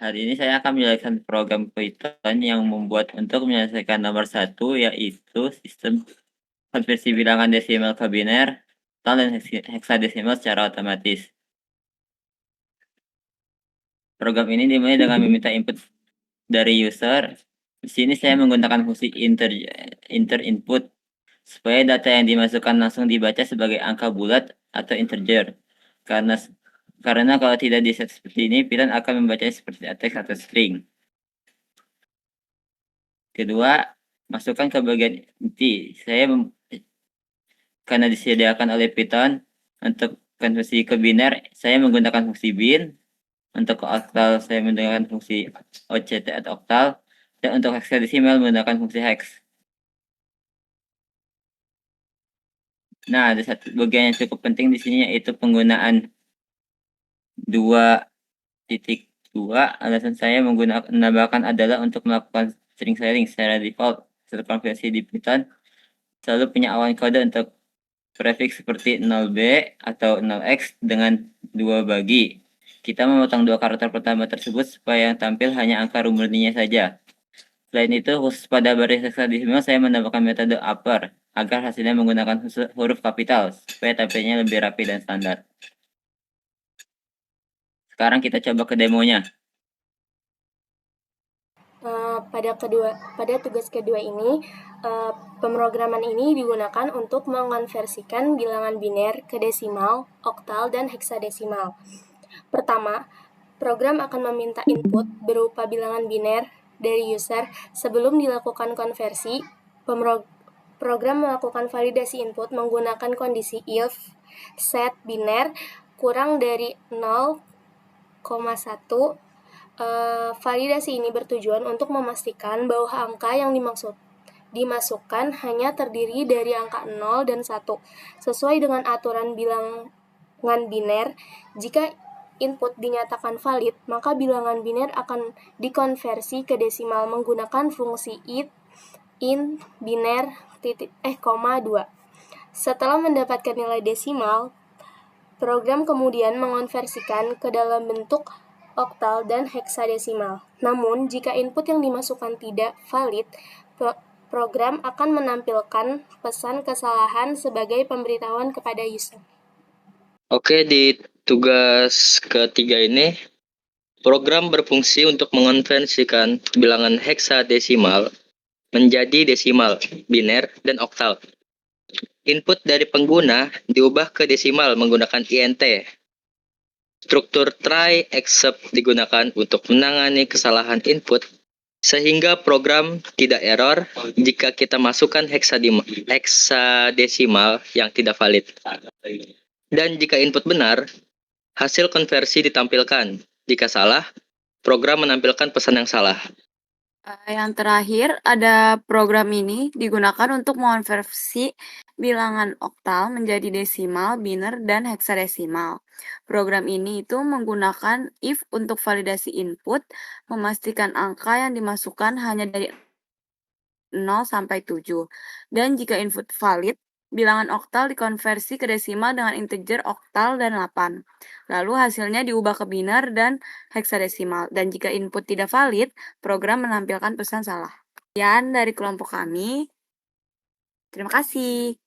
Hari ini saya akan menjelaskan program Python yang membuat untuk menyelesaikan nomor satu, yaitu sistem konversi bilangan desimal ke biner, oktal, dan heksadesimal secara otomatis. Program ini dimulai dengan meminta input dari user. Di sini saya menggunakan fungsi inter input supaya data yang dimasukkan langsung dibaca sebagai angka bulat atau integer. Karena kalau tidak diset seperti ini, Python akan membacanya seperti teks atau string. Kedua, masukkan ke bagian inti. Karena disediakan oleh Python untuk konversi ke biner, saya menggunakan fungsi bin. Untuk oktal, saya menggunakan fungsi OCT atau oktal. Dan untuk hexadesimal menggunakan fungsi hex. Nah, ada satu bagian yang cukup penting di sini, yaitu penggunaan 2.2. Alasan saya menambahkan adalah untuk melakukan string sharing secara default. Setelah konversi di Python selalu punya awan kode untuk prefix seperti 0b atau 0x dengan 2 bagi. Kita memotong 2 karakter pertama tersebut supaya yang tampil hanya angka murninya saja. Selain itu, khusus pada baris hexadesimal, saya menambahkan metode upper agar hasilnya menggunakan huruf kapital supaya tampilnya lebih rapi dan standar. Sekarang kita coba ke demonya. Pada tugas kedua ini, pemrograman ini digunakan untuk mengonversikan bilangan biner ke desimal, oktal, dan heksadesimal. Pertama, program akan meminta input berupa bilangan biner dari user. Sebelum dilakukan konversi, program melakukan validasi input menggunakan kondisi if set biner kurang dari 0,1. Validasi ini bertujuan untuk memastikan bahwa angka yang dimasukkan hanya terdiri dari angka 0 dan 1. Sesuai dengan aturan bilangan biner, jika input dinyatakan valid, maka bilangan biner akan dikonversi ke desimal menggunakan fungsi in biner 2. Setelah mendapatkan nilai desimal, program kemudian mengonversikan ke dalam bentuk oktal dan heksadesimal. Namun, jika input yang dimasukkan tidak valid, program akan menampilkan pesan kesalahan sebagai pemberitahuan kepada user. Oke, di tugas ketiga ini, program berfungsi untuk mengonversikan bilangan heksadesimal menjadi desimal, biner, dan oktal. Input dari pengguna diubah ke desimal menggunakan int. Struktur try except digunakan untuk menangani kesalahan input sehingga program tidak error jika kita masukkan heksadesimal yang tidak valid. Dan jika input benar, hasil konversi ditampilkan. Jika salah, program menampilkan pesan yang salah. Yang terakhir, ada program ini digunakan untuk mengonversi bilangan oktal menjadi desimal, biner, dan heksadesimal. Program ini itu menggunakan if untuk validasi input, memastikan angka yang dimasukkan hanya dari 0 sampai 7. Dan jika input valid, bilangan oktal dikonversi ke desimal dengan integer oktal dan 8. Lalu hasilnya diubah ke biner dan heksadesimal. Dan jika input tidak valid, program menampilkan pesan salah. Sekian dari kelompok kami. Terima kasih.